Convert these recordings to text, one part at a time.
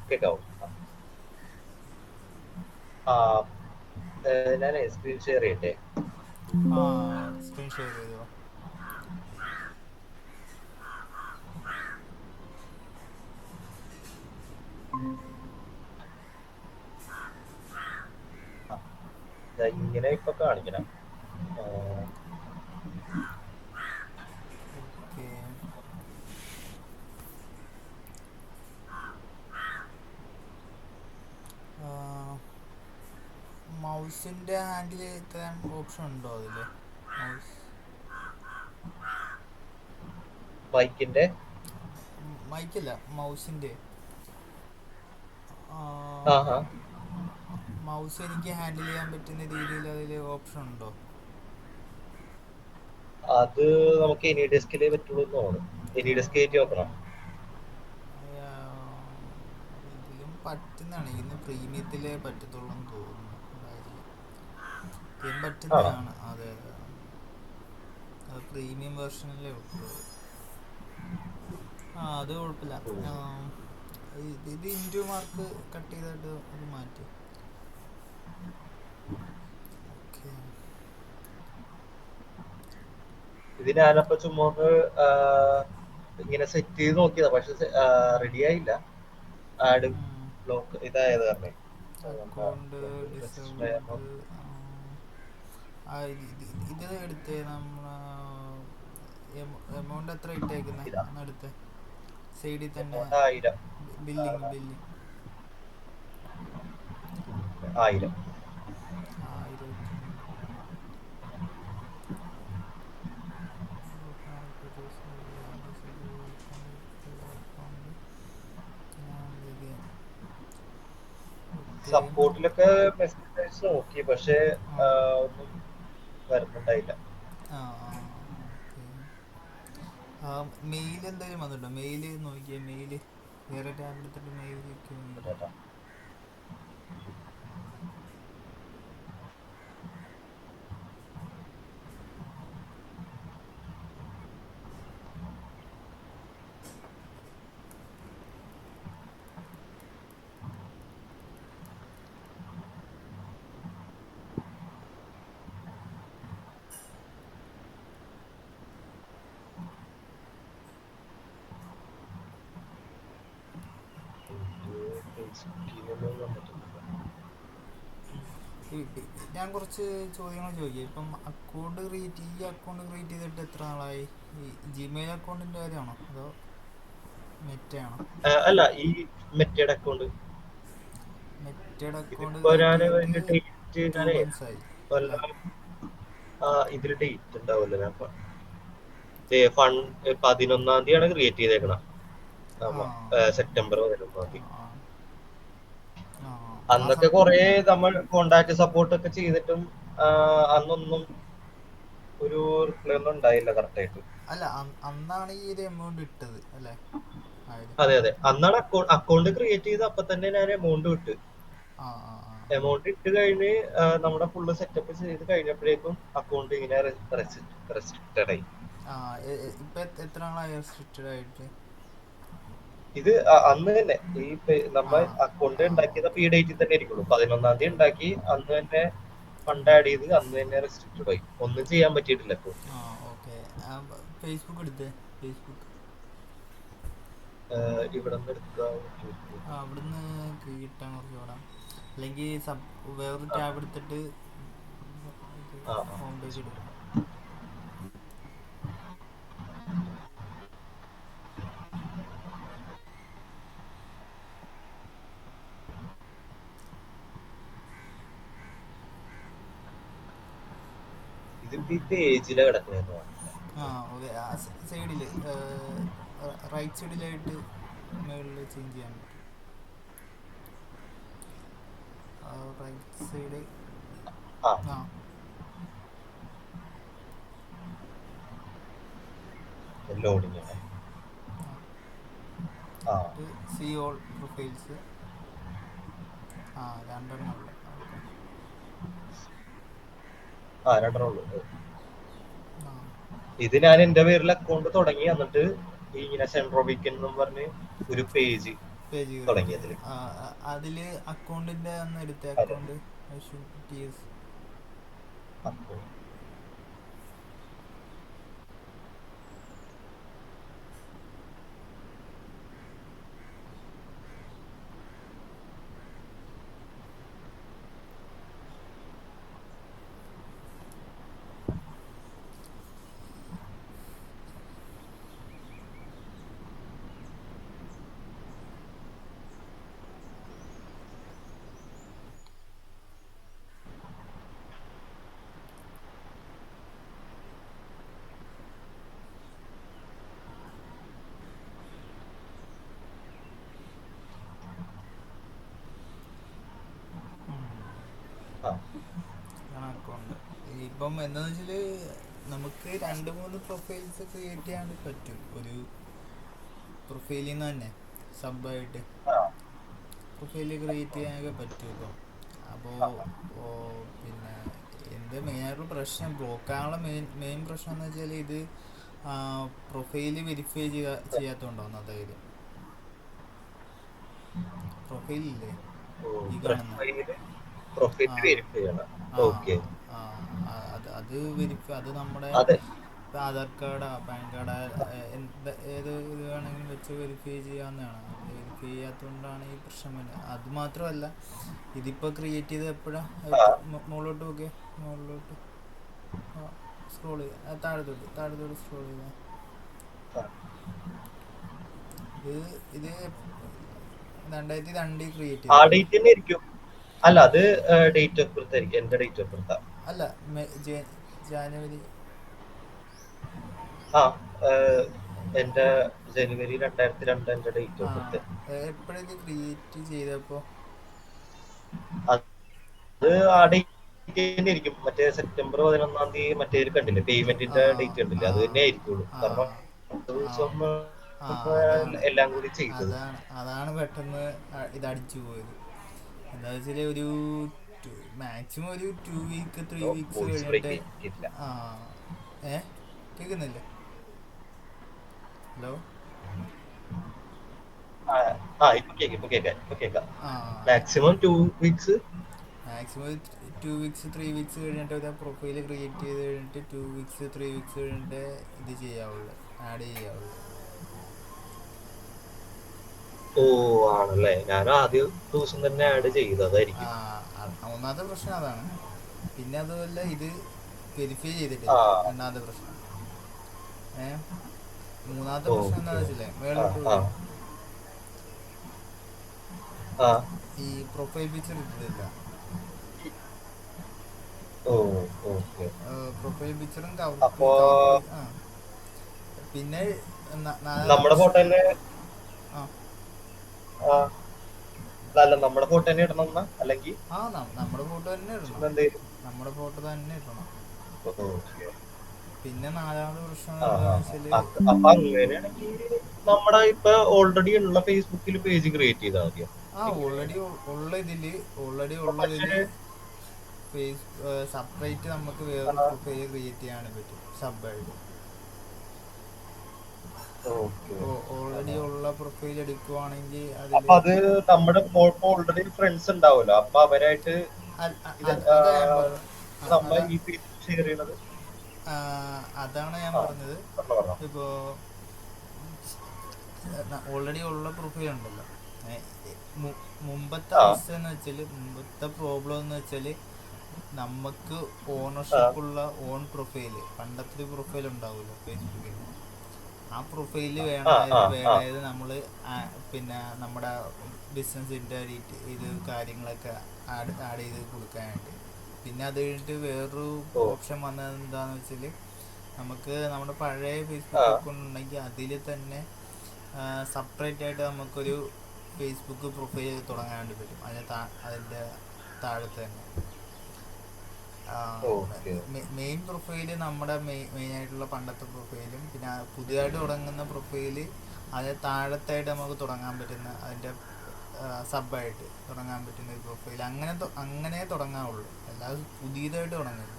കേക്കാവോ? ആ ഞാൻ സ്ക്രീൻ ഷെയർ ചെയ്യട്ടെ. ആ സ്ക്രീൻ ഷെയർ ചെയ്തോ. ഇങ്ങനെ ഇപ്പൊ കാണിക്കണം. ഓക്കെ. മൗസിൻ്റെ ഹാൻഡിൽ ഇത്രയും ഓപ്ഷൻ ഉണ്ടോ അതിൽ? മൗസ് ബൈക്കിന്റെ മൈക്കല്ല, മൗസിൻ്റെ. മൗസ് എനിക്ക് ഹാൻഡിൽ ചെയ്യാൻ പറ്റുന്ന രീതിയിൽ അതിൽ ഓപ്ഷൻ ഉണ്ടോ? അത് നമുക്ക് എനി ഡെസ്കിലേ പറ്റുള്ളൂ എന്ന് തോന്നുന്നു. എനി ഡെസ്ക് കയറ്റി നോക്കണം. ഇതിലും പറ്റുന്നതാണ്. ഇതിന് പ്രീമിയത്തിലേ പറ്റത്തുള്ളൂ എന്ന് തോന്നുന്നു. ഇതിലും ആണോ? പറ്റുന്നതാണ്. അതെ അതെ, അത് പ്രീമിയം വെർഷനിലേ ഉള്ളൂ. അത് കുഴപ്പമില്ല. ഇത് ഇൻറ്റു മാർക്ക് കട്ട് ചെയ്തിട്ട് അത് മാറ്റി. ഓക്കെ. ഇത് ഞാനപ്പോ ചുമ്മാ ഒന്ന് ഇങ്ങനെ സെറ്റ് ചെയ്ത് നോക്കിയതാ, പക്ഷെ റെഡി ആയില്ല. ആഡ് ബ്ലോക്ക് ഇതായത് കാരണം അക്കൗണ്ട് രജിസ്റ്റർ ചെയ്യാൻ ഡിസേബിൾഡ്. ഇത് എടുത്ത് നമ്മൾ എമൗണ്ട് എത്ര ഇട്ടേക്കുന്നത് ഇതാ എന്നെടുത്ത് സൈഡിൽ തന്നെ. എമൗണ്ട് 1000. ബില്ലിങ് 1000 1000 ഇട്ടിട്ടുണ്ട്. ഓക്കെ. സപ്പോർട്ടിലൊക്കെ മെസ്സേജ് നോക്കി, പക്ഷെ ഒന്നും വരുന്നുണ്ടായില്ല. ഓക്കെ. മെയിൽ എന്തായാലും വന്നിട്ടുണ്ടോ? മെയിൽ നോക്കിയേ. മെയിൽ വേറെ ടാബ് എടുത്തിട്ട് മെയിൽ ചെക്ക് മെയിൽ. കേട്ടാ. ഞാൻ കുറച്ച് ചോദ്യങ്ങൾ ചോദിക്കാം. ഇപ്പം ഈ അക്കൗണ്ട് ക്രിയേറ്റ് ചെയ്തിട്ട് എത്ര നാളായി? ഈ ജിമെയിൽ അക്കൗണ്ടിൻ്റെ കാര്യമാണോ അതോ മെറ്റയാണോ? അല്ല, ഈ മെറ്റയുടെ അക്കൗണ്ട്. മെറ്റയുടെ അക്കൗണ്ട് ഇതിപ്പോ ക്രിയേറ്റ് ഞാൻ ചെയ്തിട്ട് ഡേറ്റ് 2 months ആയി അല്ലേ? ഇതില് ഡേറ്റ് ഉണ്ടാവില്ല. ഞാൻ 11-ാം തീയതിയാണ് ക്രിയേറ്റ് ചെയ്തേക്കണം. സെപ്റ്റംബർ 11-ാം തീയതി. അന്നൊക്കെ കൊറേ നമ്മൾ കോണ്ടാക്ട് സപ്പോർട്ട് ഒക്കെ ചെയ്തിട്ടും അന്നൊന്നും ഒരു റിപ്ലൈ ഒന്നും ഉണ്ടായില്ല കറക്റ്റ് ആയിട്ട്. അല്ല, അന്നാണ് ഈ ഒരു എമൗണ്ട് ഇട്ടത് അല്ലേ? അതെ അതെ, അന്നാണ് അക്കൗണ്ട് ക്രിയേറ്റ് ചെയ്ത് അപ്പൊ തന്നെ ഞാൻ എമൗണ്ട് വിട്ട്. എമൗണ്ട് ഇട്ട് കഴിഞ്ഞ് നമ്മുടെ ഫുള്ള് സെറ്റപ്പ് ചെയ്ത് കഴിഞ്ഞപ്പോഴേക്കും അക്കൗണ്ട് ഇങ്ങനെ റെസ്ട്രിക്റ്റഡ് ആയി. ഇപ്പൊ എത്ര നാളായി റെസ്ട്രിക്റ്റഡ് ആയിട്ട്? ഇത് അന്ന് തന്നെ നമ്മൾ അക്കൗണ്ട് ഉണ്ടാക്കിയത് ഈ ഡേറ്റിൽ തന്നെ ആയിരിക്കുള്ളൂ. 11-ാം തീയതി ഉണ്ടാക്കി അന്ന് തന്നെ ഫണ്ട് ആഡ് ചെയ്ത് അന്ന് തന്നെ റെസ്ട്രിക്റ്റഡ് ആയി. ഒന്നും ചെയ്യാൻ പറ്റിയിട്ടില്ല അക്കൗണ്ട്. ഓക്കെ. ഫേസ്ബുക്ക് എടുത്തേ. ഫേസ്ബുക്ക് ഇവിടെ നിന്ന് എടുക്കുക. അവിടുന്ന് കിട്ടാൻ കുറച്ച് പാടാം. അല്ലെങ്കിൽ വേറൊരു ടാബ് എടുത്തിട്ട് ഹോം പേജ് എടുക്കും. ഇതിപ്പോ ഈ പേജിലെ കിടക്കുന്നത്. ഓക്കെ. സൈഡിൽ റൈറ്റ് സൈഡിലായിട്ട് മുകളിൽ ചേഞ്ച് ചെയ്യാൻ പറ്റും. Right side. Loading. See all profiles. രണ്ടെണ്ണം ഉള്ളു. ഓക്കെ. 2 ഉള്ളൂ. ഇത് ഞാൻ എന്റെ പേരിൽ അക്കൗണ്ട് തുടങ്ങി. എന്നിട്ട് ഇങ്ങനെ സെൻട്രോബിക്കൻ എന്നും പറഞ്ഞ് ഒരു പേജ് പേജ് ക്രിയേറ്റ് ചെയ്ത് തുടങ്ങിയതിൽ. അതിൽ അക്കൗണ്ടിൻ്റെ അന്ന് എടുത്ത അതെ. അക്കൗണ്ട് ടി എസ് അപ്പോൾ ആ അക്കൗണ്ട് ഇപ്പം എന്താണെന്ന് വെച്ചാൽ നമുക്ക് 2-3 പ്രൊഫൈൽസ് ക്രിയേറ്റ് ചെയ്യാൻ പറ്റും ഒരു പ്രൊഫൈലിൽ നിന്ന് തന്നെ സബായിട്ട് ആ പ്രൊഫൈല് ക്രിയേറ്റ് ചെയ്യാനൊക്കെ പറ്റും ഇപ്പം. അപ്പോൾ പിന്നെ എൻ്റെ മെയിനായിട്ടുള്ള പ്രശ്നം ബ്ലോക്കാനുള്ള മെയിൻ പ്രശ്നം എന്ന് വെച്ചാൽ ഇത് പ്രൊഫൈല് വെരിഫൈ ചെയ്യാത്തതുണ്ടോ ഒന്നാമത്തെ കാര്യം. പ്രൊഫൈലില്ലേ ഓ ഈ കാണുന്ന പ്രൊഫൈൽ ആ വെരിഫൈ ചെയ്യണം. ആ ഓക്കെ. ആ അത് വെരിഫൈ അത് നമ്മുടെ അതെ. ഇപ്പം ആധാർ കാർഡാ പാൻ കാർഡാ എന്ത് ഏത് ഇത് വേണമെങ്കിലും വെച്ച് വെരിഫൈ ചെയ്യാവുന്നതാണ്. അത് വെരിഫൈ ചെയ്യാത്തതുകൊണ്ടാണ് ഈ പ്രശ്നം വരുന്നത്. അത് മാത്രമല്ല ഇതിപ്പോൾ ക്രിയേറ്റ് ചെയ്ത് എപ്പോഴാണ് ആ മുകളിലോട്ട് നോക്കിയേ മുകളിലോട്ട് സ്ക്രോൾ ചെയ്യുക താഴത്തോട്ട് സ്ക്രോൾ ചെയ്യുക. ആ. ഇത് 2002 ക്രിയേറ്റ് ആ ചെയ്തതാണ്. ഡേറ്റ് തന്നെ ആയിരിക്കും. അല്ല, അത് ഡേറ്റ് ഓഫ് ബർത്ത് ആയിരിക്കും. എന്റെ ഡേറ്റ് ഓഫ് ബർത്താ. അല്ല ജാനുവരി ആ എന്റെ ജനുവരി 2002 എന്റെ ഡേറ്റ് ആ ഓഫ് ബർത്ത്. എപ്പോഴേക്ക് ക്രിയേറ്റ് ചെയ്തപ്പോൾ അത് ആ ഡേറ്റ് തന്നെ ആയിരിക്കും. മറ്റേ സെപ്റ്റംബർ 11 മറ്റേ കണ്ടില്ലേ, ആ പേയ്മെന്റിന്റെ ഡേറ്റ് കണ്ടില്ലേ, ആ അത് തന്നെ ആയിരിക്കുള്ളൂ. ആ കാരണം ആ ദിവസം ആ അതാണ് എല്ലാം കൂടി ചെയ്തത്. അതാണ് പെട്ടെന്ന് ഇത് അടിച്ചു പോയത്. എന്താ വെച്ചാൽ ഒരു മാക്സിമം ഒരു 2 വീക്ക് 3 വീക്സ് വോയിസ് ബ്രേക്ക് കഴിഞ്ഞിട്ട്. ആയിട്ടില്ല. ആ ഏ കേൾക്കുന്നില്ലേ? ഹലോ ഇപ്പൊ കേക്കാം. ആ maximum 2 weeks. Maximum 2 weeks 3 weeks കഴിഞ്ഞിട്ട് ഒരു പ്രൊഫൈൽ ക്രിയേറ്റ് ചെയ്ത് കഴിഞ്ഞിട്ട് 2 വീക്സ് 3 വീക്സ് കഴിഞ്ഞിട്ട് ഇത് ചെയ്യാവുള്ളൂ, ആഡ് ചെയ്യാവുള്ളൂ. ഓ, ആണല്ലേ. ഞാൻ ആദ്യ ദിവസം തന്നെ ആ ആഡ് ആ ചെയ്തതായിരിക്കും. ഒന്നാമത്തെ പ്രശ്നം അതാണ്. പിന്നെ അതുമല്ല ഇത് വെരിഫൈ ആ ചെയ്തിട്ടില്ല, രണ്ടാമത്തെ പ്രശ്നം. ഏ മൂന്നാമത്തെ പ്രശ്നം ഓക്കെ. എന്താണെന്ന് വെച്ചില്ലേ, ആ മേളിലോട്ട് ആ പോയി ആ ഈ പ്രൊഫൈൽ പിക്ചർ ഇട്ടിട്ടില്ല. ഓ ഓക്കെ. പ്രൊഫൈൽ പിക്ചറും അപ്പോ കവർ ആ പിന്നെ നാലാമത്തെ നമ്മുടെ ഫോട്ടോ പ്രശ്നം. തന്നെ. ആ ആ അല്ല, നമ്മുടെ ഫോട്ടോ തന്നെ ഇടണം എന്നാ, അല്ലെങ്കിൽ നമ്മുടെ ഫോട്ടോ തന്നെ ഇടണം. എന്തേലും. നമ്മുടെ ഫോട്ടോ തന്നെ ഇടണം. ഓക്കെ. പിന്നെ നാലാമത്തെ പ്രശ്നം ആ ആ എന്താണെന്ന് വെച്ചാൽ അപ്പൊ അങ്ങനെയാണെങ്കിൽ നമ്മുടെ ഇപ്പൊ ഓൾറെഡി ഉള്ള ഫേസ്ബുക്കിൽ പേജ് ക്രിയേറ്റ് ചെയ്താൽ മതിയോ? ഓൾറെഡി പക്ഷേ ഉള്ളതിൽ സെപ്പറേറ്റ് നമുക്ക് വേറൊരു പ്രൊഫൈൽ ക്രിയേറ്റ് ചെയ്യാനും പറ്റും സബായിട്ട്. ഓക്കെ. ഓൾറെഡി ഉള്ള പ്രൊഫൈൽ എടുക്കുവാണെങ്കിൽ അതിൽ അപ്പൊ അത് നമ്മുടെ ഓൾറെഡി ഫ്രണ്ട്സ് ഉണ്ടാവുമല്ലോ, അപ്പൊ അവരായിട്ട് ഇത് അതാ ഞാൻ പറഞ്ഞത്. നമ്മ അതാ ഈ പേജ് ഷെയർ ചെയ്യണത്. അതാണ് ഞാൻ ആ പറഞ്ഞത്. പറഞ്ഞോ. ഇപ്പോൾ ഓൾറെഡി ഉള്ള പ്രൊഫൈൽ ഉണ്ടല്ലോ. ഏ, മുമ്പത്തെ ആ അവസ്ഥ എന്ന് വെച്ചാൽ, മുമ്പത്തെ പ്രോബ്ലം എന്ന് വെച്ചാൽ നമുക്ക് ആ ഓണർഷിപ്പുള്ള ഓൺ പ്രൊഫൈല്, പണ്ടത്തെ ഒരു പ്രൊഫൈൽ ഉണ്ടാവുമല്ലോ ഫേസ്ബുക്കിൽ, ആ പ്രൊഫൈല് ആ ആ ആ വേണമായത് നമ്മൾ പിന്നെ നമ്മുടെ ബിസിനസ്സിൻ്റെ ഇത് കാര്യങ്ങളൊക്കെ ആഡ് ചെയ്ത് കൊടുക്കാനായിട്ട്. പിന്നെ അത് കഴിഞ്ഞിട്ട് വേറൊരു ഓ ഓപ്ഷൻ വന്നത് എന്താണെന്ന് വെച്ചാൽ, നമുക്ക് നമ്മുടെ പഴയ ആ ഫേസ്ബുക്ക് അക്കൗണ്ട് ഉണ്ടെങ്കിൽ അതിൽ തന്നെ സെപ്പറേറ്റ് ആയിട്ട് നമുക്കൊരു ഫേസ്ബുക്ക് പ്രൊഫൈൽ തുടങ്ങാൻ വേണ്ടി പറ്റും. അതിൻ്റെ താഴത്ത് തന്നെ ഓക്കെ. മെയിൻ പ്രൊഫൈല് നമ്മുടെ മെയിനായിട്ടുള്ള പണ്ടത്തെ പ്രൊഫൈലും, പിന്നെ പുതിയതായിട്ട് തുടങ്ങുന്ന പ്രൊഫൈല് അതിന് താഴത്തായിട്ട് നമുക്ക് തുടങ്ങാൻ പറ്റുന്ന അതിൻ്റെ സബായിട്ട് തുടങ്ങാൻ പറ്റുന്ന ഒരു പ്രൊഫൈൽ, അങ്ങനെ തുടങ്ങാവുള്ളൂ. അല്ലാതെ പുതിയതായിട്ട് തുടങ്ങരുത്.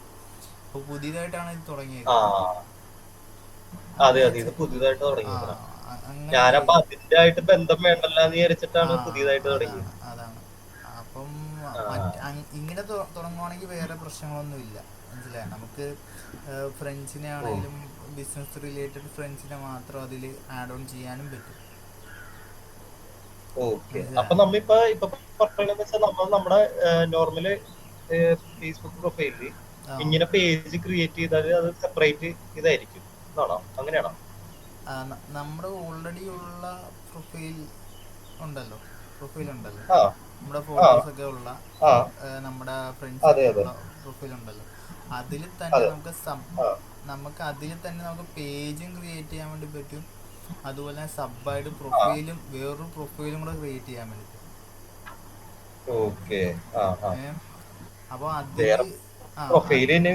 ഇപ്പോൾ പുതിയതായിട്ടാണ് ഇത് ആ തുടങ്ങിയേക്കുന്നത്. അതെ അങ്ങനെ അതെ, ഇത് പുതിയതായിട്ട് ആ തുടങ്ങിയേക്കണം. അങ്ങനെ ഞാനപ്പോ ചെയ്യും. അതിന്റെ ആയിട്ട് ബന്ധം വേണ്ടല്ലോ എന്ന് ആ വിചാരിച്ചിട്ടാണ് പുതിയതായിട്ട് അതാണ് തുടങ്ങിയത്. അതാണ് അപ്പം ആ ഇങ്ങനെ തുടങ്ങുവാണെങ്കിൽ വേറെ പ്രശ്നങ്ങളൊന്നും ഇല്ല. മനസ്സിലായോ? നമുക്ക് ഫ്രണ്ട്സിനെ ഓ ആണെങ്കിലും ബിസിനസ് റിലേറ്റഡ് ഫ്രണ്ട്സിനെ മാത്രം അതിൽ ആഡ് ഓൺ ചെയ്യാനും പറ്റും. ഓക്കെ. അപ്പൊ മനസ്സിലായോ? നമ്മിപ്പോ ഇപ്പൊ പറയണെന്ന് വെച്ചാൽ നമ്മൾ നമ്മുടെ നോർമല് ഫേസ്ബുക്ക് പ്രൊഫൈലില് ആ ഇങ്ങനെ പേജ് ക്രിയേറ്റ് ചെയ്താൽ അത് സെപ്പറേറ്റ് ഇതായിരിക്കും എന്നാണോ? അങ്ങനെയാണോ? നമ്മുടെ ഓൾറെഡി ഉള്ള പ്രൊഫൈൽ ഉണ്ടല്ലോ, പ്രൊഫൈലുണ്ടല്ലോ, ആ നമ്മുടെ ആ ഫോട്ടോസൊക്കെ ഉള്ള, ആ നമ്മുടെ അതെ ഫ്രണ്ട്സൊക്കെ അതെ ഉള്ള പ്രൊഫൈലുണ്ടല്ലോ, അതിൽ തന്നെ അതെ നമുക്ക് ആ നമുക്ക് അതിൽ തന്നെ നമുക്ക് പേജും ക്രിയേറ്റ് ചെയ്യാൻ വേണ്ടി പറ്റും. അതുപോലെ തന്നെ സബ്ബായിട്ട് ആ പ്രൊഫൈലും വേറൊരു പ്രൊഫൈലും കൂടെ ക്രിയേറ്റ് ചെയ്യാൻ വേണ്ടി പറ്റും. ഓക്കെ. ആ ആ ഏ അപ്പോൾ അതിൽ വേറെ ആ പ്രൊഫൈലിന്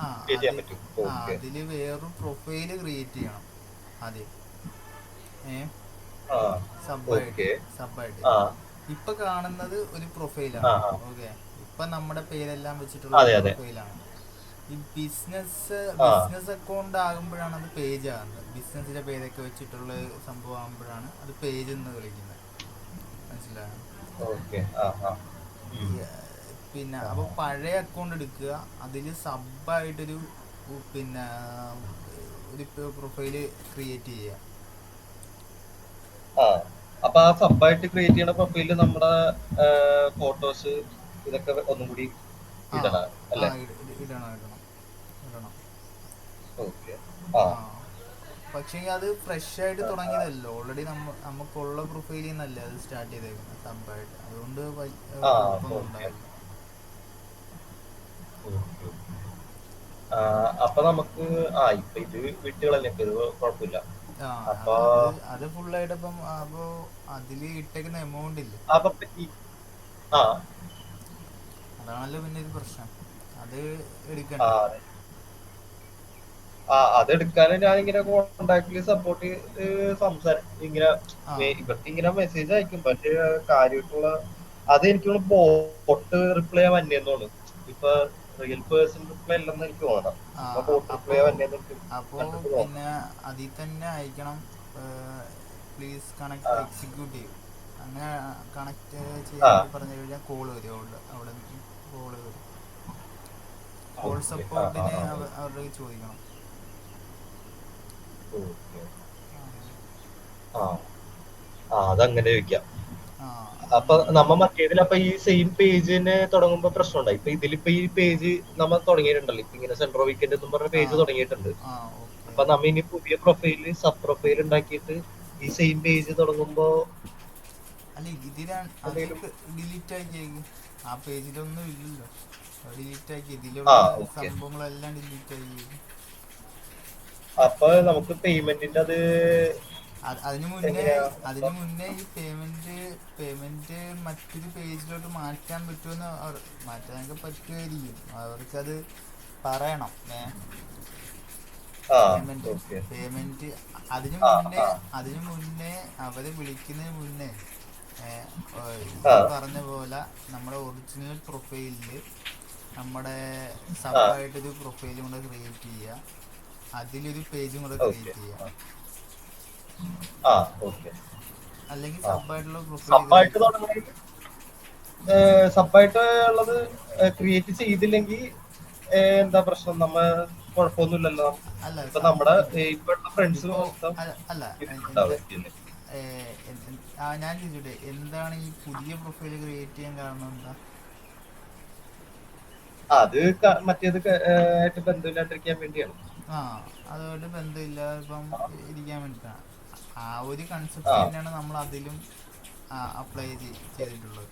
ആ ക്രിയേറ്റ് ചെയ്യാൻ അത് പറ്റും. ഓക്കെ. അതിൽ വേറൊരു പ്രൊഫൈല് ക്രിയേറ്റ് ചെയ്യണം ആദ്യം. ഏ ആ സബ്ബായിട്ട് ഓക്കെ. സബ്ബായിട്ട് ആ ഇപ്പൊ കാണുന്നത് ഒരു ആ പ്രൊഫൈലാണ്. ആ ഓക്കെ, ഇപ്പൊ നമ്മുടെ പേരെല്ലാം വെച്ചിട്ടുള്ള ഒരു അതെ അതെ പ്രൊഫൈലാണ്. ഈ ബിസിനസ് ആ ബിസിനസ് അക്കൗണ്ട് ആകുമ്പോഴാണ് അത് പേജ് ആകുന്നത്. ബിസിനസ്സിന്റെ പേരൊക്കെ വെച്ചിട്ടുള്ള സംഭവം ആകുമ്പോഴാണ് അത് പേജ് എന്ന് വിളിക്കുന്നത്. മനസ്സിലായോ? ഓക്കെ. ആ ആ ഉം. ഈ, പിന്നെ ആ അപ്പോൾ പഴയ അക്കൗണ്ട് എടുക്കുക, അതിൽ സബ്ബായിട്ടൊരു പിന്നെ ഒരു പ്രൊഫൈല് ക്രിയേറ്റ് ചെയ്യുക. ആ അപ്പൊ ആ സബായിട്ട് ക്രിയേറ്റ് ചെയ്യണ പ്രൊഫൈലില് നമ്മുടെ ഫോട്ടോസ് ഇതൊക്കെ ഒന്നും കൂടി ആ ഇടണ ആ അല്ലേ? ഇടണം ഇടണം ഇടണം. ഓക്കെ. ആ ആ പക്ഷേ അത് ഫ്രഷ് ആയിട്ട് തുടങ്ങിയതല്ലോ, ഓൾറെഡി നമുക്കുള്ള പ്രൊഫൈലിൽ നിന്നല്ലേ അത് സ്റ്റാർട്ട് ചെയ്തേക്കുന്നത് സബ്ബായിട്ട്. അതുകൊണ്ട് ആ കുഴപ്പമൊന്നും ഓക്കെ. ഉണ്ടാവില്ല. ഓക്കെ. ആ അപ്പൊ നമുക്ക് ഇപ്പൊ ഇത് വിട്ടുകളല്ലേ, ഇപ്പൊ ഇത് കുഴപ്പമില്ല. ആ അപ്പൊ അത് ഫുള്ളായിട്ട് ഇപ്പം അപ്പോൾ അതിൽ ഇട്ടേക്കുന്ന എമൗണ്ട് ഇല്ലേ, അപ്പൊ ആ അതാണല്ലോ പിന്നെ ഒരു പ്രശ്നം. അത് ആ എടുക്കണ്ടേ? അതെടുക്കാനും ഞാനിങ്ങനെ കോണ്ടാക്ടില് സപ്പോർട്ട് ഇങ്ങനെ ആ ഇവർക്ക് ഇങ്ങനെ മെസ്സേജ് അയക്കും. പക്ഷെ കാര്യമായിട്ടുള്ള അത് എനിക്കുള്ള ബോട്ട് റിപ്ലൈ വന്നേന്ന് തോന്നുന്നു. ഇപ്പൊ റിയൽ പേഴ്സൺ റിപ്ലൈ അല്ലെന്ന് എനിക്ക് തോന്നണം. ആ ചുമ്മാ ബോട്ട് റിപ്ലൈ അപ്പോൾ വന്നേന്ന് എനിക്ക് അപ്പോൾ കണ്ടിട്ട് പിന്നെ തോന്നണം. അതിൽ തന്നെ അയക്കണം, പ്ലീസ് ആ കണക്ട് എക്സിക്യൂട്ടീവ്. അങ്ങനെ കണക്ട് ചെയ്യാൻ ആ വേണ്ടി പറഞ്ഞു കഴിഞ്ഞാൽ കോള് വരും. അവിടെ നിന്ന് കോള് വരും. Call okay. ആ ആ സപ്പോർട്ടിന് ആ അവരുടെ ചോദിക്കണം. ഓക്കെ. ആ ആ അതങ്ങനെ ചോദിക്കാം. ആ അപ്പൊ അങ്ങനെ. നമ്മ മറ്റേതിൽ അപ്പൊ ഈ സെയിം പേജിന് തുടങ്ങുമ്പോ പ്രശ്നമുണ്ടായി. ഇപ്പൊ ഇതിലിപ്പോ ഈ പേജ് നമ്മ തുടങ്ങിയിട്ടുണ്ടല്ലോ, ഇപ്പൊ ഇങ്ങനെ സെൻട്രോ വീക്കെൻഡ് എന്നും പറഞ്ഞ ആ പേജ് തുടങ്ങിയിട്ടുണ്ട്. ആ ഓക്കെ. അപ്പൊ നമ്മ ഇനി പുതിയ പ്രൊഫൈല് സബ് പ്രൊഫൈൽ ഉണ്ടാക്കിയിട്ട് ഈ സെയിം പേജ് തുടങ്ങുമ്പോ അല്ല ഇതിലാണ് എന്തെങ്കിലും അതൊക്കെ ഡിലീറ്റ് ആക്കിയേക്ക്. ആ പേജിലൊന്നും ഇല്ലല്ലോ, ഡിലീറ്റ് ആക്കി. ആ ഇതിലുള്ള ഓക്കെ. സംഭവങ്ങളെല്ലാം ഡിലീറ്റ് ആക്കിയേക്ക്. അപ്പൊ നമുക്ക് പേയ്മെന്റിന്റെ അത് അതിനു മുന്നേ എങ്ങനെയാ? ഈ പേയ്മെന്റ് മറ്റൊരു പേജിലോട്ട് മാറ്റാൻ പറ്റുമെന്ന് മാറ്റാനൊക്കെ പറ്റുമായിരിക്കും. അവർക്കത് പറയണം. ആ പേയ്മെന്റ് ഓക്കെ. പേയ്മെന്റ് അതിനു ആ മുന്നേ ആ അതിനു മുന്നേ അവരെ വിളിക്കുന്നതിന് മുന്നേ ഏ, ആ ഈ പറഞ്ഞ പോലെ നമ്മുടെ ഒറിജിനൽ പ്രൊഫൈലിൽ നമ്മുടെ ആ സബ്ബായിട്ടൊരു പ്രൊഫൈലും കൂടെ ക്രിയേറ്റ് ചെയ്യുക, അതിലൊരു പേജും കൂടെ ഓക്കെ. ക്രിയേറ്റ് ചെയ്യുക. ആ ഓക്കെ. അല്ലെങ്കിൽ ആ സബ്ബായിട്ടുള്ള പ്രൊഫൈൽ സബായിട്ട് ക്രിയേറ്റ്. തുടങ്ങണമെങ്കിൽ സബായിട്ട് ഉള്ളത് ക്രിയേറ്റ് ചെയ്തില്ലെങ്കിൽ എന്താ പ്രശ്നം? നമ്മ കുഴപ്പമൊന്നുമില്ലല്ലോ. അല്ല ഇപ്പൊ നമ്മുടെ ഇപ്പോഴുള്ള ഫ്രണ്ട്സ് ഇപ്പോൾ മൊത്തം അല്ല എന്താ ഇതിലുണ്ടാവുമായിരിക്കും അല്ലേ? ഞാൻ ചോദിച്ചോട്ടെ, എന്താണ് ഈ പുതിയ പ്രൊഫൈൽ ക്രിയേറ്റ് ചെയ്യാൻ കാരണം എന്താ? അത് മറ്റേത് ആയിട്ട് ബന്ധമില്ലാണ്ടിരിക്കാൻ വേണ്ടിയാണ്. ആ അതുമായിട്ട് ബന്ധമില്ലാതെ ഇപ്പം ഇരിക്കാൻ വേണ്ടിയിട്ടാണ്. ആ ഒരു ആ കൺസെപ്റ്റ് തന്നെയാണ് നമ്മൾ അതിലും അപ്ലൈ ചെയ്തിട്ടുള്ളത്.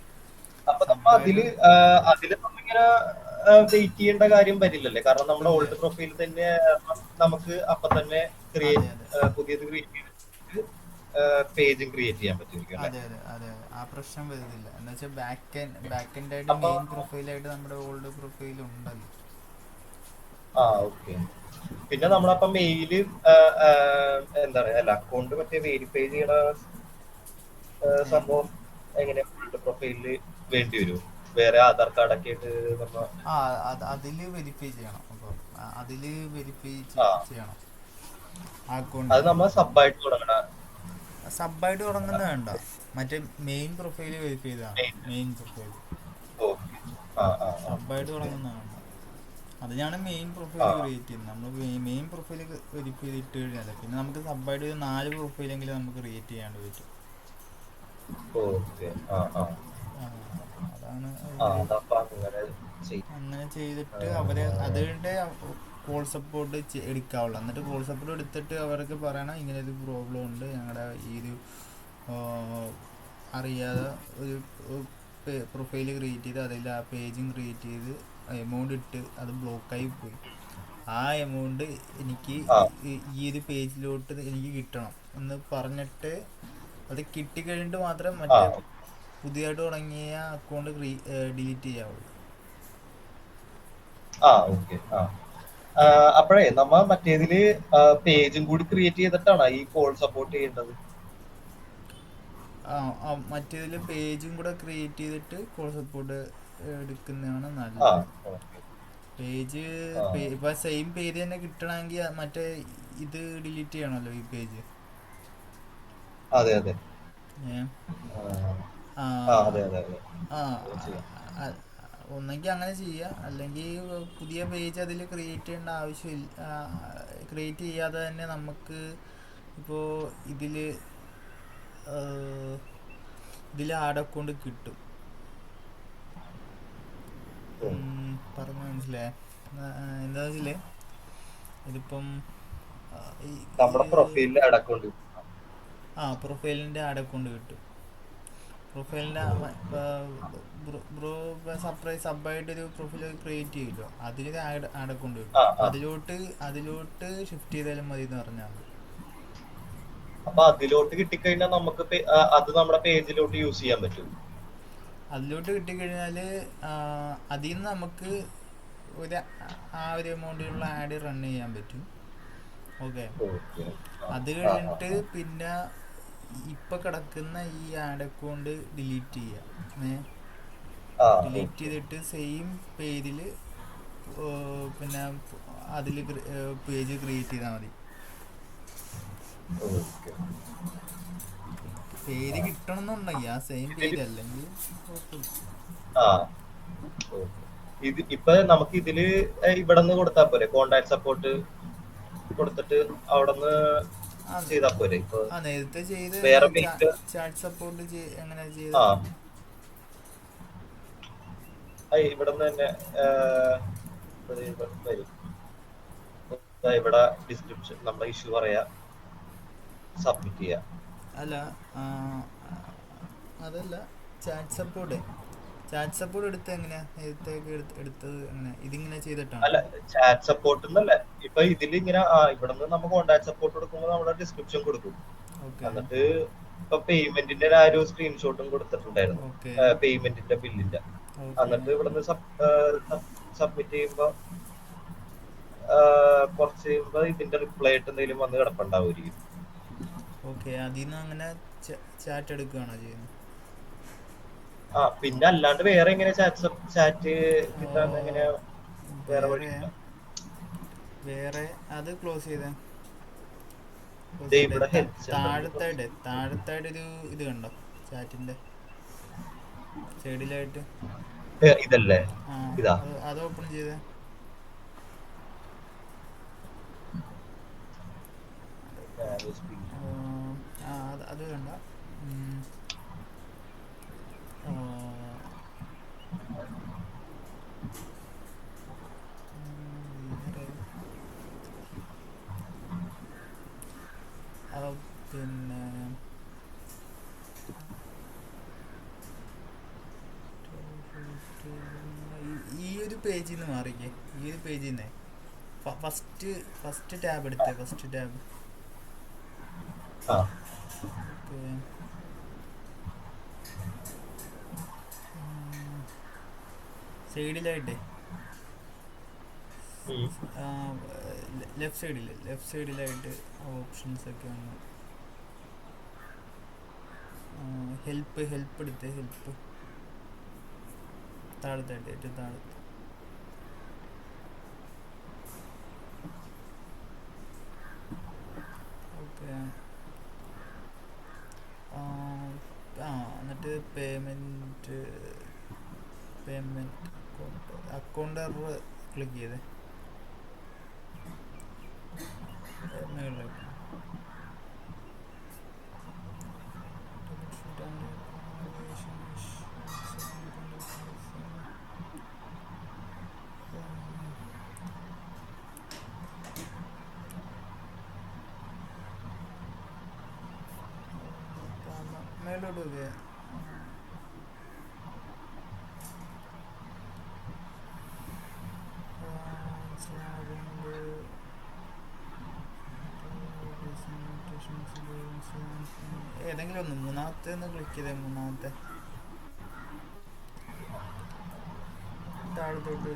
അപ്പൊ നമ്മ സബ്ബായിട്ട് അതില് നമ്മിങ്ങനെ വെയിറ്റ് ചെയ്യേണ്ട കാര്യം വരില്ലല്ലേ? കാരണം നമ്മുടെ ഇല്ല. ഓൾഡ് പ്രൊഫൈൽ തന്നെ നമുക്ക് അപ്പൊ തന്നെ അതെ ക്രിയേറ്റ് അതെ പുതിയത് ക്രിയേറ്റ് ചെയ്തിട്ട് പേജും ക്രിയേറ്റ് ചെയ്യാൻ പറ്റുമായിരിക്കും അല്ലേ? അതെ അതെ അതെ അതെ ആ പ്രശ്നം വരുന്നില്ല. എന്ന് വെച്ചാൽ ബാക്ക് എൻഡ് ആയിട്ട് അപ്പൊ മെയിൻ പ്രൊഫൈലായിട്ട് നമ്മുടെ ഓൾഡ് പ്രൊഫൈൽ ഉണ്ടല്ലോ. ഓക്കെ. പിന്നെ നമ്മളപ്പോ മെയില് എന്താ പറയാ, അല്ല അക്കൗണ്ട് മറ്റേ വെരിഫൈ ചെയ്യണ ഏ സംഭവം എങ്ങനെയാ? പ്രൊഫൈലില് വേണ്ടി വരും വേറെ ആധാർ കാർഡ് ഒക്കെ ആയിട്ട് നമ്മ ആ അതിൽ വെരിഫൈ ചെയ്യണം. അപ്പോൾ അതിൽ വെരിഫൈ ആ ചെയ്യണം ആ അത് അക്കൗണ്ടിൽ. നമ്മ സബായിട്ട് തുടങ്ങണ സബ്ബായിട്ട് തുടങ്ങുന്നത് വേണ്ട, മറ്റേ മെയിൻ പ്രൊഫൈല് വെരിഫൈ ചെയ്താൽ മതി. മെയിൻ. Main profile okay. ആ ആ ആ സബ്ബായിട്ട് മനസ്സിലായി. തുടങ്ങുന്നത് വേണ്ട. അതിനാണ് മെയിൻ ആ പ്രൊഫൈൽ ക്രിയേറ്റ് ചെയ്യുന്നത്. നമ്മൾ മെയിൻ പ്രൊഫൈൽ വെരിഫൈ ചെയ്തിട്ട് കഴിഞ്ഞാൽ പിന്നെ നമുക്ക് സബ്ബായിട്ട് ഒരു 4 പ്രൊഫൈലെങ്കിലും നമുക്ക് ക്രിയേറ്റ് ചെയ്യാണ്ട് പറ്റും. ഓക്കെ. ആ ആ ആ, അതാണ് ആ അതിൻ്റെ. അതപ്പൊ അങ്ങനെ ചെയ്യും. അങ്ങനെ ചെയ്തിട്ട് അവരെ അതിൻ്റെ കോൾ സപ്പോർട്ട് എടുക്കാവുള്ളൂ. എന്നിട്ട് കോൾ സപ്പോർട്ട് എടുത്തിട്ട് അവർക്ക് പറയണം ഇങ്ങനെ ഒരു പ്രോബ്ലം ഉണ്ട്, ഞങ്ങളുടെ ഈ ഒരു ആ, അറിയാതെ ഒരു പ്രൊഫൈൽ ക്രിയേറ്റ് ചെയ്ത് അതിൽ ആ പേജും ക്രിയേറ്റ് ചെയ്ത് എമൗണ്ട് ഇട്ട് അത് ബ്ലോക്കായി പോയി. ആ എമൗണ്ട് എനിക്ക് ആ ഈ ഒരു പേജിലോട്ട് എനിക്ക് കിട്ടണം എന്ന് പറഞ്ഞിട്ട് അത് കിട്ടിക്കഴിഞ്ഞിട്ട് മാത്രം ആ മറ്റേ പുതിയതായിട്ട് തുടങ്ങിയ അക്കൗണ്ട് ഡിലീറ്റ് ചെയ്യാവുള്ളൂ. ആ ഓക്കെ. ആ അപ്പോഴേ നമ്മ മറ്റേതില് പേജും കൂടി ക്രിയേറ്റ് ചെയ്തിട്ടാണ് ഈ കോൾ സപ്പോർട്ട് ചെയ്യേണ്ടത്. മറ്റേതിൽ പേജും കൂടെ ക്രിയേറ്റ് ചെയ്തിട്ട് കോൾ സപ്പോർട്ട് എടുക്കുന്നതാണ് ആ നല്ലത്. ഓക്കെ. പേജ് ആ ഇപ്പം സെയിം പേജ് തന്നെ കിട്ടണമെങ്കിൽ മറ്റേ ഇത് ഡിലീറ്റ് ചെയ്യണമല്ലോ ഈ പേജ്. അതെ അതെ. ഏ ആ ആ അതെ അതെ അതെ. ആ അങ്ങനെ ചെയ്യാം. ഒന്നെങ്കിൽ അങ്ങനെ ചെയ്യുക, അല്ലെങ്കിൽ പുതിയ പേജ് അതിൽ ക്രിയേറ്റ് ചെയ്യേണ്ട ആവശ്യമില്ല. ക്രിയേറ്റ് ചെയ്യാതെ തന്നെ നമുക്ക് ഇപ്പോൾ ഇതിൽ ആഡ് അക്കൗണ്ട് കിട്ടും. ഉം. പറഞ്ഞ മനസ്സിലായേ? എന്താ വെച്ചില്ലേ, ഇതിപ്പം ആ, ഈ നമ്മുടെ പ്രൊഫൈലിൽ ആഡ് അക്കൗണ്ട്. പ്രൊഫൈലിൻ്റെ ആഡ് അക്കൗണ്ട് കിട്ടും. പ്രൊഫൈലിൻ്റെ ബ്രോ സബ്ബായിട്ടൊരു പ്രൊഫൈൽ ക്രിയേറ്റ് ചെയ്യുമല്ലോ, അതിൽ ആഡ് അക്കൗണ്ട് ആ കിട്ടും. ആ അതിലോട്ട് ഷിഫ്റ്റ് ചെയ്താലും മതി എന്ന് പറഞ്ഞാൽ മതി. അപ്പൊ അതിലോട്ട് കിട്ടിക്കഴിഞ്ഞാൽ നമുക്ക് അത് നമ്മുടെ പേജിലോട്ട് യൂസ് ചെയ്യാൻ പറ്റും. അതിലോട്ട് കിട്ടിക്കഴിഞ്ഞാൽ അതിൽ നിന്ന് നമുക്ക് ഒരു ആ ഒരു എമൗണ്ടിലുള്ള ആഡ് റൺ ചെയ്യാൻ പറ്റും. ഓക്കെ. ഓക്കെ. ആ അത് ആ ആ കഴിഞ്ഞിട്ട് പിന്നെ ഇപ്പം കിടക്കുന്ന ഈ ആഡ് അക്കൗണ്ട് ഡിലീറ്റ് ചെയ്യുക. ആ ഡിലീറ്റ് ഓക്കെ. ചെയ്തിട്ട് സെയിം പേജിൽ പിന്നെ അതിൽ പേജ് ക്രിയേറ്റ് ചെയ്താൽ മതി. ഓക്കെ. പേര് കിട്ടണം എന്നുണ്ടെങ്കിൽ ആ സെയിം ഇതില് പേജ്, അല്ലെങ്കിൽ കുഴപ്പമില്ല. ആ ഓക്കെ. ഇപ്പൊ നമുക്ക് ഇതില് ഇവിടെ നിന്ന് കൊടുത്താൽ പോരെ, കോണ്ടാക്ട് സപ്പോർട്ട് കൊടുത്തിട്ട് അവിടെ നിന്ന് ആ ചെയ്താൽ പോരെ. ഇപ്പൊ നേരത്തെ ചെയ്ത് വേറെ മെയില്. ചാറ്റ് സപ്പോർട്ട് എങ്ങനെ ആ ചെയ്ത് ഇവിടെ നിന്ന് തന്നെ വരും. ഇവിടെ ഡിസ്ക്രിപ്ഷൻ നമ്മുടെ ഇഷ്യൂ പറയാ, സബ്മിറ്റ് ചെയ്യാം. അല്ല, ആ, അതല്ല, ചാറ്റ് സപ്പോർട്ട് എടുത്ത് എങ്ങനെയാ നേരത്തെ എടുത്തത്? എങ്ങനെ ഇതിങ്ങനെ ചെയ്തിട്ടാണോ? അല്ല, ചാറ്റ് സപ്പോർട്ട് എന്നല്ല. ഇപ്പൊ ഇതിൽ ഇങ്ങനെ ഇവിടെ നിന്ന് നമ്മൾ കോണ്ടാക്ട് സപ്പോർട്ട് കൊടുക്കുമ്പോൾ നമ്മുടെ ഡിസ്ക്രിപ്ഷൻ കൊടുക്കും. ഓക്കെ എന്നിട്ട് ഇപ്പൊ പേയ്മെന്റിന്റെ ആ ഒരു സ്ക്രീൻഷോട്ടും കൊടുത്തിട്ടുണ്ടായിരുന്നു, ഓക്കെ പേയ്മെന്റിന്റെ ബില്ലിന്റെ. ഓക്കെ എന്നിട്ട് ഇവിടുന്ന് സബ്മിറ്റ് ചെയ്യുമ്പോ കുറച്ച് കഴിയുമ്പോ ഇതിന്റെ റിപ്ലൈ ആയിട്ട് എന്തെങ്കിലും വന്ന് കിടപ്പുണ്ടാവുമായിരിക്കും. ഓക്കെ അതിൽ നിന്ന് അങ്ങനെ ചാറ്റ് എടുക്കുകയാണോ ചെയ്യുന്നത്? പിന്നെ അല്ലാണ്ട് വേറെ എങ്ങനെ ചാറ്റ് കിട്ടാൻ എങ്ങനെയാ? വേറെ വേറെ വഴിയുണ്ടോ? വേറെ അത് ക്ലോസ് ചെയ്തേ. ക്ലോസ് ദേ ചെയ്തിട്ട് ഇവിടെ ഹെൽപ്പ് സെന്ററിൽ കുറച്ച് താഴത്തായിട്ടൊരു ഇത് കണ്ടോ ചാറ്റിൻ്റെ സൈഡിലായിട്ട്? ഇതല്ലേ? ആ, ഇതാ. അത് ഓപ്പൺ ചെയ്തേ. അത് കണ്ട. ഉം, ആ, വേറെ പിന്നെ ഈ ഒരു പേജിൽ നിന്ന് മാറിക്കേ. ഈ ഒരു പേജിൽ നിന്നേ ഫസ്റ്റ് ടാബ് എടുത്തേ. First tab. ആ ഓക്കെ. സൈഡിലായിട്ടേ ഉം. ലെഫ്റ്റ് സൈഡിലായിട്ട് ഓപ്ഷൻസ് ഒക്കെ ഉണ്ട്. ഹെൽപ്പ് എടുത്തേ. ഹെൽപ്പ് താഴത്തായിട്ട്, ഏറ്റവും താഴത്ത്. Okay. Payment account error click ചെയ്തേ മുകളിലേക്ക്. മേലോട്ട് നോക്കിയേ. ഏതെങ്കിലും ഒന്ന് മൂന്നാമത്തെ ഒന്ന് ക്ലിക്ക് ചെയ്തേ. മൂന്നാമത്തെ താഴത്തോട്ട്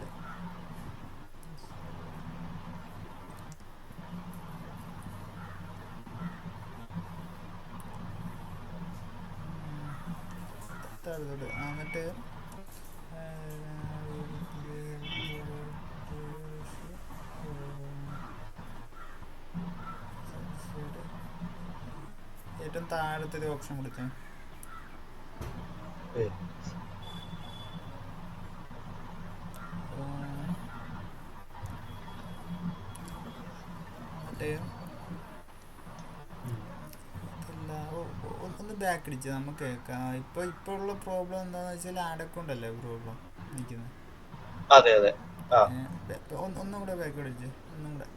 താഴത്തോട്ട്. എന്നിട്ട് ഏറ്റവും താഴത്തെ ഒരു ഓപ്ഷൻ കൊടുത്തേ. എന്നിട്ട് ഒന്ന് ബാക്ക് അടിച്ച് നമുക്ക് ഇപ്പൊ ഉള്ള പ്രോബ്ലം എന്താന്ന് വെച്ചാൽ ആഡ് അക്കൗണ്ട് അല്ലേ പ്രോബ്ലം നിൽക്കുന്നത്. അതെ അതെ. ഒന്നും കൂടെ ബാക്ക് അടിച്ച് ഒന്നും കൂടെ.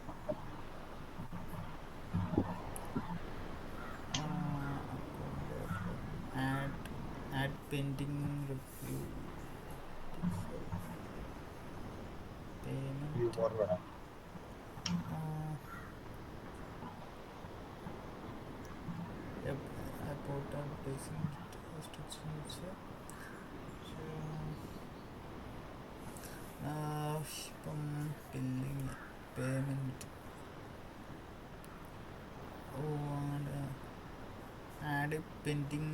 Add pending review payment. ഇപ്പം ബില്ലിങ് പേയ്മെൻറ്റ് ആഡ് പെൻഡിങ്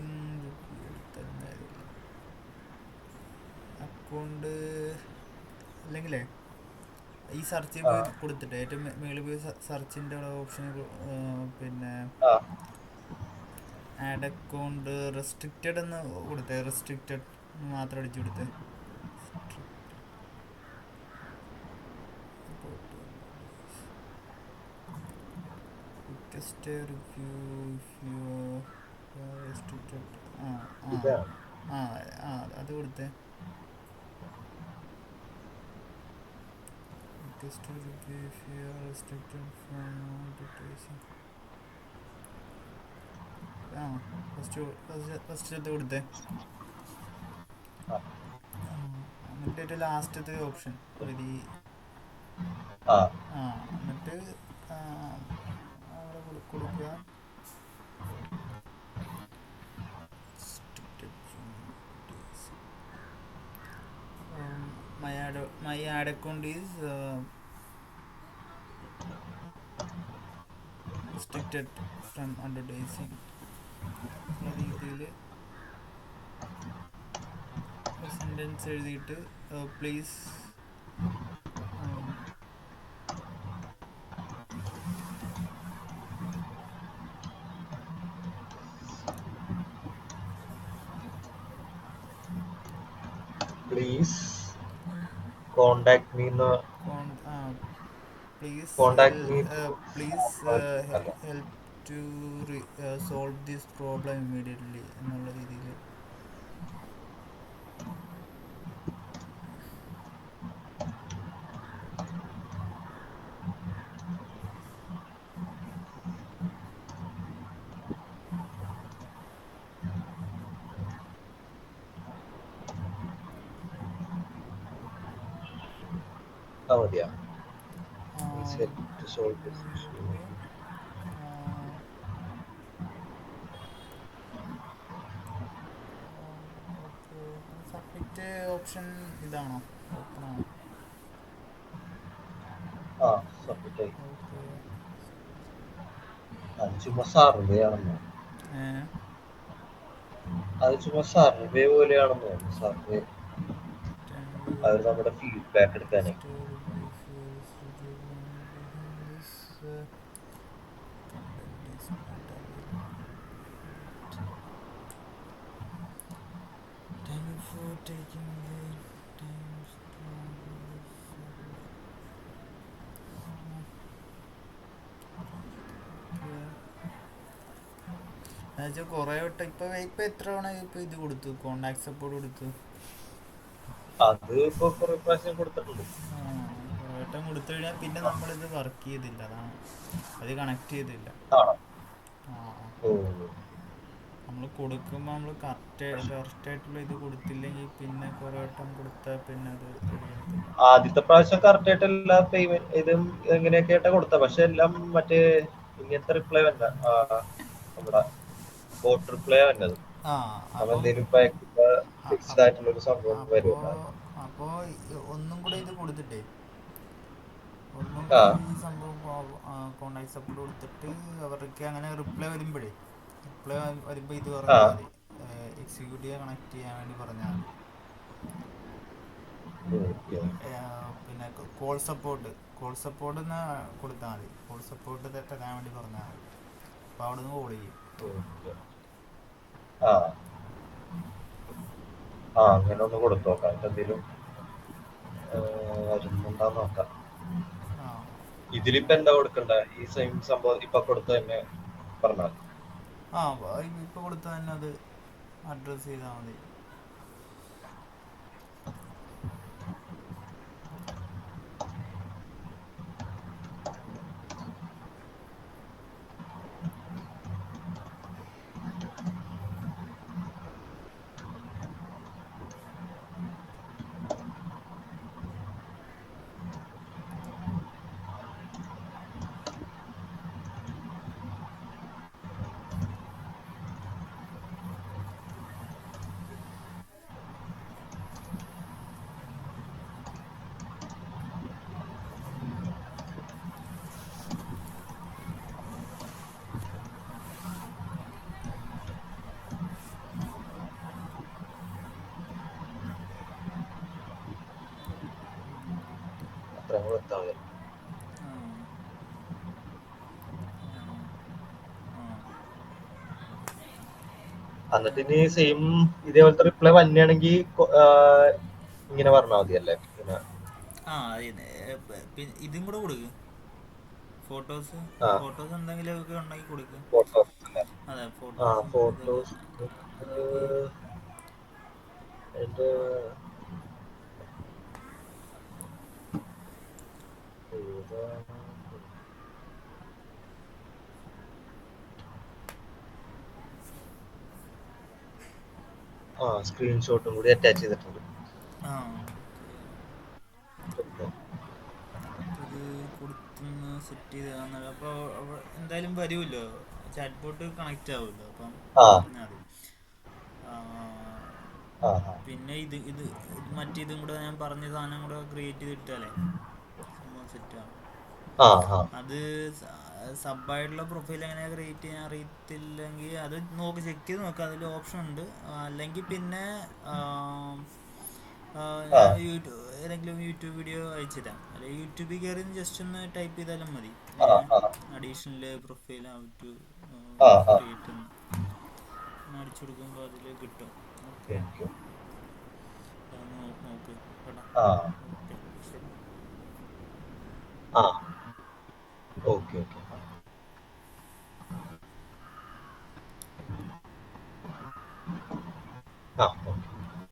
എടുത്തായിരുന്നില്ല അക്കൗണ്ട്. അല്ലെങ്കിലേ ഈ സെർച്ച് പോയി കൊടുത്തിട്ട് ഏറ്റവും മേളിൽ പോയി സെർച്ചിൻ്റെ ഓപ്ഷൻ പിന്നെ ആഡ് അക്കൗണ്ട് റെസ്ട്രിക്റ്റഡ് എന്ന് കൊടുത്തേ. റെസ്ട്രിക്റ്റഡ് മാത്രം അടിച്ചു കൊടുത്തേ. Review restricted. അത് കൊടുത്തേ. ഫസ്റ്റ് കൊടുത്തേ. എന്നിട്ട് ലാസ്റ്റത്തെ ഓപ്ഷൻ എന്നിട്ട് അവിടെ കൊടുക്കുക. my ad account is restricted from advertising എന്ന രീതിയിൽ സെൻറ്റൻസ് എഴുതിയിട്ട് please contact me please help to solve this problem immediately എന്നുള്ള രീതിയിൽ. മതിയാ. Please help to solve this issue. Submit option ഇതാണോ? ഓപ്പൺ ആണോ? സബ്മിറ്റ് ആയി. അത് ചുമ്മാ സർവേ ആണെന്നോ? അത് ചുമ്മാ സർവേ പോലെയാണെന്നോ? സർവേ അവർ നമ്മുടെ ഫീഡ്ബാക്ക് എടുക്കാനേ. വെച്ചാൽ കുറേ വട്ടം ഇപ്പൊ എത്ര തവണ ഇപ്പൊ ഇത് കൊടുത്തു, കോണ്ടാക്ട് സപ്പോർട്ട് കൊടുത്തു? അത് ഇപ്പൊ കുറെ പ്രാവശ്യം കൊടുത്തിട്ടുണ്ട്. ആ, കുറേ വട്ടം കൊടുത്തു കഴിഞ്ഞാൽ പിന്നെ നമ്മളിത് വർക്ക് ചെയ്തില്ല, അതാണ്, അത് കണക്ട് ചെയ്തില്ല. ആണോ? ആ, ഓ. നമ്മൾ കൊടുക്കുമ്പോൾ നമ്മൾ കറക്റ്റായിട്ടുള്ള ഇത് കൊടുത്തില്ലെങ്കിൽ പിന്നെ കുറേ വട്ടം കൊടുത്താൽ പിന്നെ അത് റെഡി ആകത്തില്ല. ആദ്യത്തെ പ്രാവശ്യം കറക്റ്റ് ആയിട്ട് എല്ലാ പേയ്മെന്റ് ഇതും എങ്ങനെയൊക്കെ ആയിട്ടാ കൊടുത്ത, പക്ഷെ എല്ലാം മറ്റേ ഇങ്ങനത്തെ റിപ്ലൈ വന്ന നമ്മുടെ ബോട്ട് റിപ്ലൈ വന്നത്. ആ, നമ്മ അപ്പം എന്തെങ്കിലും ഫിക്സ്ഡ് അപ്പ് ആയിട്ടുള്ള ഒരു സംഭവം അപ്പോൾ വരുമല്ലോ. അപ്പോൾ ഒന്നും കൂടെ ഇത് കൊടുത്തിട്ടേ, ഒന്നും ആ കൂടെ ഈ സംഭവം കോണ്ടാക്ട് സപ്പോർട്ട് കൊടുത്തിട്ട് അവർക്ക് അങ്ങനെ റിപ്ലൈ വരുമ്പോഴേ, റിപ്ലൈ വരുമ്പോൾ ഇത് ആ പറഞ്ഞാൽ മതി, എക്സിക്യൂട്ടീവ് കണക്ട് ചെയ്യാൻ വേണ്ടി പറഞ്ഞാൽ മതി. ഓക്കെ പിന്നെ കോൾ സപ്പോർട്ട് എന്ന് കൊടുത്താൽ മതി, കോൾ സപ്പോർട്ട് തരാൻ വേണ്ടി പറഞ്ഞാൽ മതി, അപ്പോൾ അവിടെ നിന്ന് കോൾ ചെയ്യും. ഓക്കെ. ആ അങ്ങനെ ഒന്ന് കൊടുത്തു നോക്കാം, എന്തെങ്കിലും വരുന്നുണ്ടാന്ന് നോക്കാം. ആ ഇതിലിപ്പോ എന്താ കൊടുക്കണ്ടേ? ഈ സെയിം സംഭവം ഇപ്പൊ കൊടുത്ത തന്നെ പറഞ്ഞാൽ? ആ ഇപ്പോൾ കൊടുത്താൽ തന്നെ അത് അഡ്രസ്സ് ചെയ്താൽ മതി. അത്രയും കൊടുത്താൽ മതി. ആ ആ എന്നിട്ട് ഇനി സെയിം ഇതേപോലത്തെ റിപ്ലൈ വന്നെയാണെങ്കിൽ ഇങ്ങനെ പറഞ്ഞാൽ മതിയല്ലേ? ഇങ്ങനെ ആ ഇതും കൂടെ കൊടുക്കുക, ഫോട്ടോസ് ആ ഫോട്ടോസ് എന്തെങ്കിലുമൊക്കെ ഉണ്ടെങ്കിൽ കൊടുക്കുക. ഫോട്ടോസ് അല്ലേ? അതെ, ആ ഫോട്ടോസും ഇതൊക്കെ, ഫോട്ടോസ് അല്ലെങ്കിൽ അതിന്റെ സ്ക്രീൻഷോട്ടും കൂടി അറ്റാച്ച് ചെയ്തിട്ടുണ്ട്. ആ ഇത് കൊടുത്തൊന്ന് സെറ്റ് ചെയ്ത് തന്നാൽ അപ്പോൾ എന്തായാലും വരുമല്ലോ, ചാറ്റ് ബോട്ട് കണക്റ്റ് ആവുമല്ലോ, അപ്പം ആ പറഞ്ഞാൽ മതി. ആ, ആ പിന്നെ ഇത് മറ്റേതും കൂടെ ഞാൻ പറഞ്ഞ സാധനം കൂടെ ക്രിയേറ്റ് ചെയ്തിട്ടാലേ സംഭവം സെറ്റാവും. ആ ആ അത് സബായിട്ടുള്ള പ്രൊഫൈൽ എങ്ങനെയാണ് ക്രിയേറ്റ് ചെയ്യാൻ അറിയത്തില്ലെങ്കിൽ അത് ചെക്ക് ചെയ്ത് നോക്കാം, അതിൽ ഓപ്ഷൻ ഉണ്ട്. അല്ലെങ്കിൽ പിന്നെ ആ ഞാൻ ഏതെങ്കിലും യൂട്യൂബ് വീഡിയോ അയച്ചു തരാം, അല്ലെങ്കിൽ യൂട്യൂബിൽ കയറി ജസ്റ്റ് ഒന്ന് ടൈപ്പ് ചെയ്താലും മതി, ആ ആ അഡീഷണൽ പ്രൊഫൈൽ ഹൗ ടു ആ ആ ക്രിയേറ്റ് എന്ന് അടിച്ചു കൊടുക്കുമ്പോൾ അതിൽ കിട്ടും. Okay, thank you. അതൊന്ന് നോക്ക് കേട്ടോ. ആ ഓക്കെ, ശരി. ആ ഓക്കെ ഓക്കെ. ആ